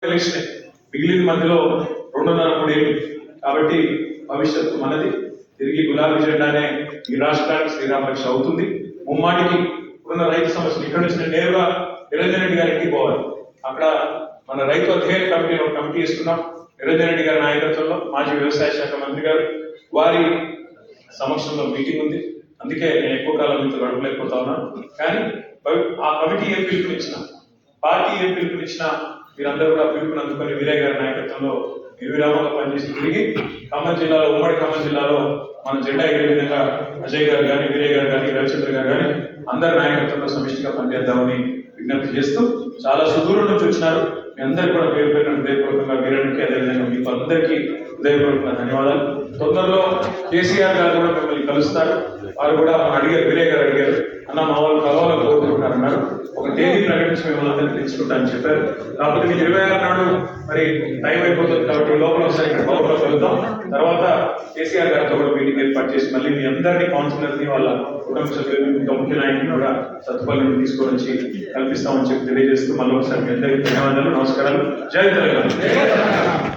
Election మిగిలిన మధ్యలో 2.5 కోడేళ్ళు కాబట్టి భవిష్యత్తు మనది. తిరిగి గులాబీ జెండానే ఈ రాష్ట్రానికి శ్రీరామ రక్ష అవుతుంది. ముమ్మాటికి ఇప్పుడున్న రైతు సమస్యలు ఇక్కడ నుంచి నేను నేరుగా నిరంజన్ రెడ్డి గారికి పోవాలి. అక్కడ మన రైతు అధ్యయన కమిటీ ఇస్తున్నాం. నిరంజన్ రెడ్డి గారి నాయకత్వంలో మాజీ వ్యవసాయ శాఖ మంత్రి గారు వారి సమక్షంలో మీటింగ్ ఉంది. అందుకే నేను ఎక్కువ కాలం మీతో గడపలేకపోతా ఉన్నాను. కానీ ఆ కమిటీ ఏం పిలుపునిచ్చిన, పార్టీ ఏం పిలుపునిచ్చిన మీరందరూ కూడా పిలుపుని అందుకొని వీరయ్య గారి నాయకత్వంలో నిర్విరామంగా పనిచేసి తిరిగి ఖమ్మం జిల్లాలో, ఉమ్మడి ఖమ్మం జిల్లాలో మన జెండా ఎగిరే విధంగా అజయ్ గారు కానీ, వీరయ్య గారు కానీ, రవిచంద్ర గారు కానీ అందరి నాయకత్వంలో సమిష్టిగా పనిచేద్దామని విజ్ఞప్తి చేస్తూ చాలా సుదూరం నుంచి వచ్చినారు. మీ అందరికీ కూడా పేరు పేరున హృదయపూర్వకంగా వీరానికి అదేవిధంగా మీకు అందరికీ హృదయపూర్వకంగా ధన్యవాదాలు. తొందరలో కేసీఆర్ గారు కూడా మిమ్మల్ని కలుస్తారు. వారు కూడా అడిగారు, వీరయ్య గారు అడిగారు, అన్న మా వాళ్ళు కలవాలని కోరుకుంటున్నారన్నారు. ఒక తేదీ ప్రకటించి మిమ్మల్ని అందరినీ తెలుసుకుంటారని చెప్పారు. కాకపోతే మీకు 26 నాడు మరి టైం అయిపోతుంది కాబట్టి లోపల ఒకసారి ఇక్కడ బాబులో కలుద్దాం. తర్వాత కేసీఆర్ గారితో కూడా మీటింగ్ ఏర్పాటు చేసి మళ్ళీ మీ అందరినీ కౌన్సిలర్ని వాళ్ళ కుటుంబ సభ్యులు ఇంకా ముఖ్య నాయకులు కూడా సత్తుపల్లి నుండి తీసుకొని వచ్చి కల్పిస్తామని చెప్పి తెలియజేస్తూ మళ్ళీ ఒకసారి మీ అందరికీ ధన్యవాదాలు, నమస్కారాలు. జై తెలంగాణ.